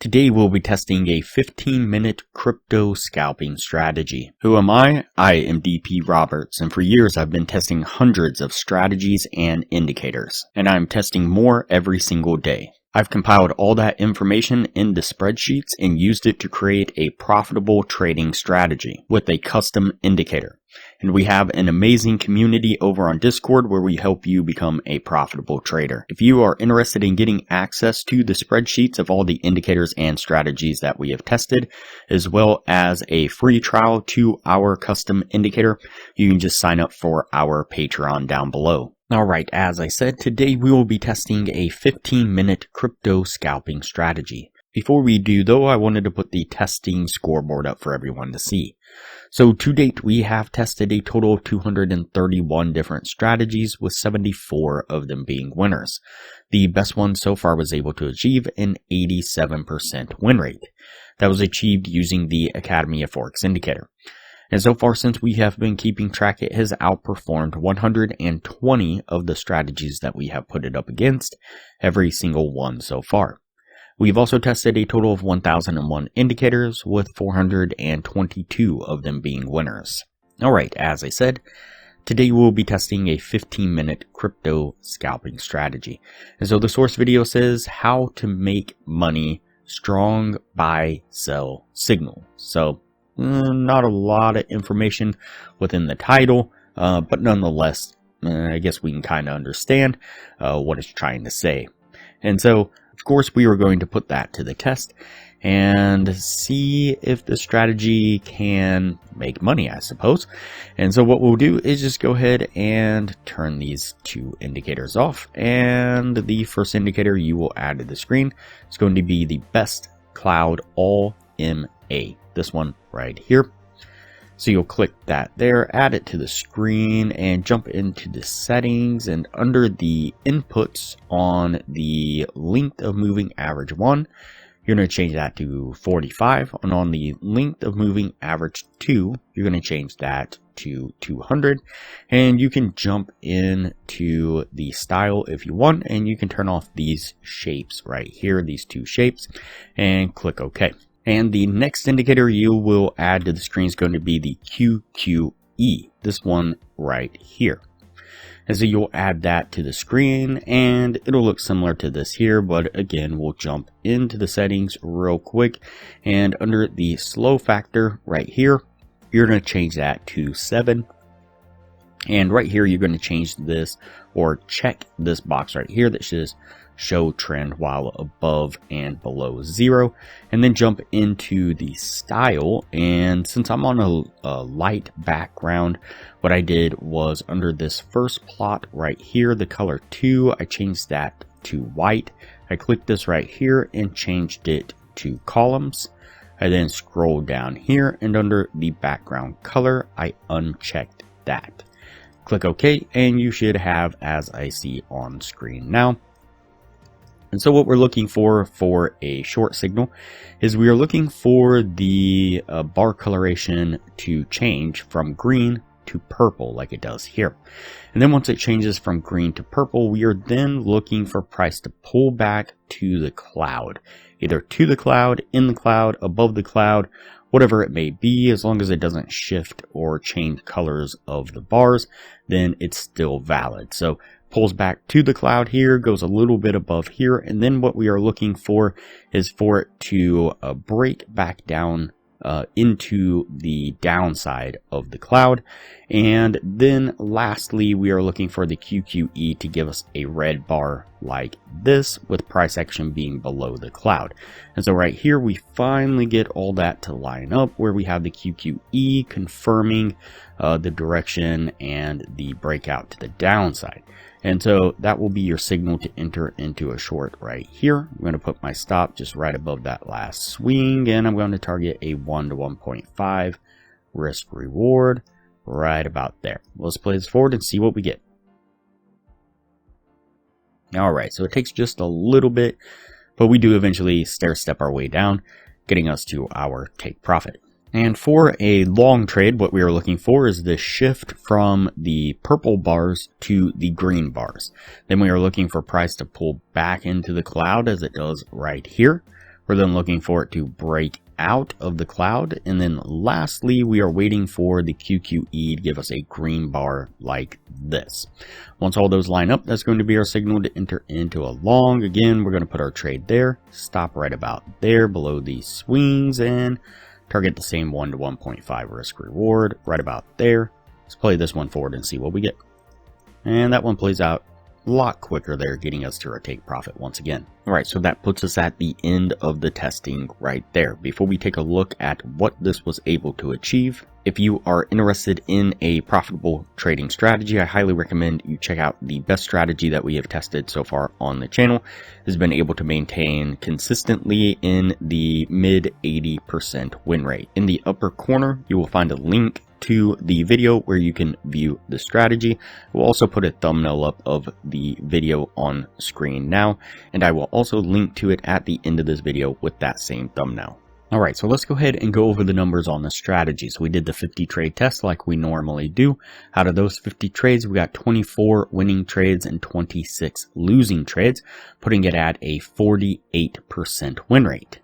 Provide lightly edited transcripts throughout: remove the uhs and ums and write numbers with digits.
Today we'll be testing a 15-minute crypto scalping strategy. Who am I? I am DP Roberts, and for years I've been testing hundreds of strategies and indicators, and I'm testing more every single day. I've compiled all that information into spreadsheets and used it to create a profitable trading strategy with a custom indicator. And we have an amazing community over on Discord where we help you become a profitable trader. If you are interested in getting access to the spreadsheets of all the indicators and strategies that we have tested, as well as a free trial to our custom indicator, you can just sign up for our Patreon down below. Alright, as I said, today we will be testing a 15-minute crypto scalping strategy. Before we do though, I wanted to put the testing scoreboard up for everyone to see. So to date, we have tested a total of 231 different strategies, with 74 of them being winners. The best one so far was able to achieve an 87% win rate. That was achieved using the Academy of Forex indicator. And so far, since we have been keeping track, it has outperformed 120 of the strategies that we have put it up against, every single one so far. We've also tested a total of 1,001 indicators, with 422 of them being winners. Alright, as I said, today we'll be testing a 15-minute crypto scalping strategy. And so the source video says how to make money, strong buy, sell signal. So not a lot of information within the title, but nonetheless, I guess we can kind of understand what it's trying to say. And so, of course, we are going to put that to the test and see if the strategy can make money, I suppose. And so what we'll do is just go ahead and turn these two indicators off. And the first indicator you will add to the screen is going to be the Best Cloud All MA. This one right here. So you'll click that there, add it to the screen, and jump into the settings, and under the inputs on the length of moving average 1, you're going to change that to 45, and on the length of moving average 2, you're going to change that to 200, and you can jump into the style if you want, and you can turn off these shapes right here, these two shapes, and click OK. And the next indicator you will add to the screen is going to be the QQE, this one right here. And so you'll add that to the screen, and it'll look similar to this here, but again, we'll jump into the settings real quick, and under the slow factor right here, you're going to change that to 7. And right here, you're going to change this, or check this box right here that says show trend while above and below 0, and then jump into the style. And since I'm on a light background, what I did was under this first plot right here, the color 2, I changed that to white. I clicked this right here and changed it to columns. I then scrolled down here, and under the background color, I unchecked that. Click OK, and you should have as I see on screen now. And so what we're looking for a short signal is we are looking for the bar coloration to change from green to purple like it does here. And then once it changes from green to purple, we are then looking for price to pull back to the cloud, either to the cloud, in the cloud, above the cloud, whatever it may be. As long as it doesn't shift or change colors of the bars, then it's still valid. So pulls back to the cloud here, goes a little bit above here, and then what we are looking for is for it to break back down into the downside of the cloud. And then lastly, we are looking for the QQE to give us a red bar like this, with price action being below the cloud. And so right here, we finally get all that to line up, where we have the QQE confirming the direction and the breakout to the downside. And so that will be your signal to enter into a short right here. I'm going to put my stop just right above that last swing, and I'm going to target a 1 to 1.5 risk reward right about there. Let's play this forward and see what we get. Alright, so it takes just a little bit, but we do eventually stair step our way down, getting us to our take profit. And for a long trade, what we are looking for is the shift from the purple bars to the green bars. Then we are looking for price to pull back into the cloud as it does right here. We're then looking for it to break out of the cloud. And then lastly, we are waiting for the QQE to give us a green bar like this. Once all those line up, that's going to be our signal to enter into a long. Again, we're going to put our trade there, stop right about there below these swings, and target the same 1 to 1.5 risk reward right about there. Let's play this one forward and see what we get. And that one plays out a lot quicker there, getting us to our take profit once again. Alright, so that puts us at the end of the testing right there. Before we take a look at what this was able to achieve, if you are interested in a profitable trading strategy, I highly recommend you check out the best strategy that we have tested so far on the channel. It has been able to maintain consistently in the mid 80% win rate. In the upper corner, you will find a link to the video where you can view the strategy. We'll also put a thumbnail up of the video on screen now, and I will also link to it at the end of this video with that same thumbnail. Alright, so let's go ahead and go over the numbers on the strategy. So we did the 50 trade test like we normally do. Out of those 50 trades, we got 24 winning trades and 26 losing trades, putting it at a 48% win rate.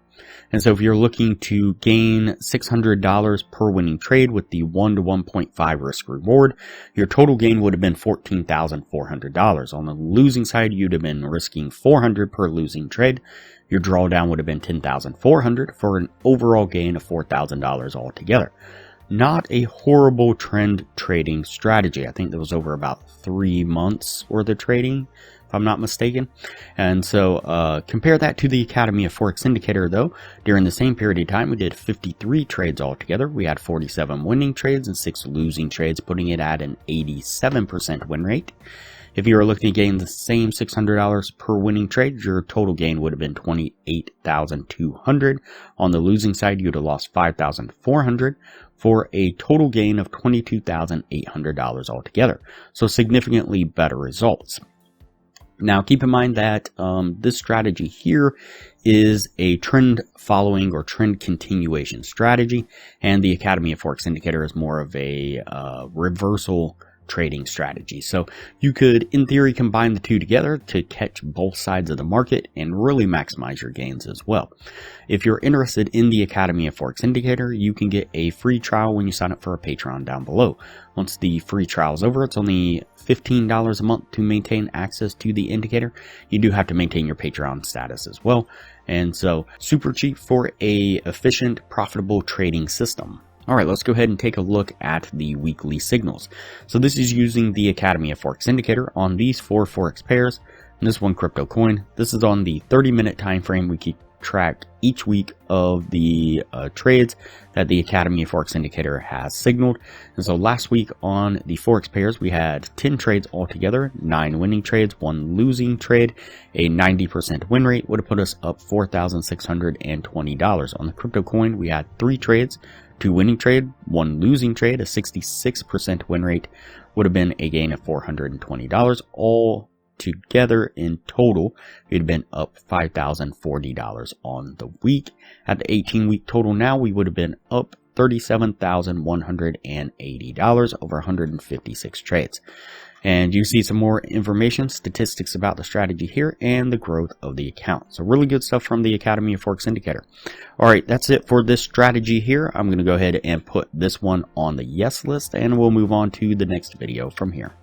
And so if you're looking to gain $600 per winning trade with the 1 to 1.5 risk reward, your total gain would have been $14,400. On the losing side, you'd have been risking $400 per losing trade. Your drawdown would have been $10,400 for an overall gain of $4,000 altogether. Not a horrible trend trading strategy. I think that was over about 3 months worth of trading, if I'm not mistaken. And so compare that to the Academy of Forex Indicator though. During the same period of time, we did 53 trades altogether. We had 47 winning trades and 6 losing trades, putting it at an 87% win rate. If you were looking to gain the same $600 per winning trade, your total gain would have been $28,200. On the losing side, you'd have lost $5,400 for a total gain of $22,800 altogether. So significantly better results. Now keep in mind that this strategy here is a trend following or trend continuation strategy, and the Academy of Forex Indicator is more of a reversal trading strategy. So you could, in theory, combine the two together to catch both sides of the market and really maximize your gains as well. If you're interested in the Academy of Forex Indicator, you can get a free trial when you sign up for a Patreon down below. Once the free trial is over, it's only $15 a month to maintain access to the indicator. You do have to maintain your Patreon status as well. And so super cheap for a efficient, profitable trading system. Alright, let's go ahead and take a look at the weekly signals. So this is using the Academy of Forex Indicator on these 4 Forex pairs and this one crypto coin. This is on the 30-minute time frame. We keep track each week of the trades that the Academy of Forex Indicator has signaled. And so last week on the Forex pairs, we had 10 trades altogether, 9 winning trades, 1 losing trade. A 90% win rate would have put us up $4,620. On the crypto coin, we had 3 trades, 2 winning trade, 1 losing trade. A 66% win rate would have been a gain of $420. All together in total, we'd have been up $5,040 on the week. At the 18-week total now, we would have been up $37,180 over 156 trades. And you see some more information, statistics about the strategy here, and the growth of the account. So really good stuff from the Academy of Forex Indicator. Alright, that's it for this strategy here. I'm going to go ahead and put this one on the yes list, and we'll move on to the next video from here.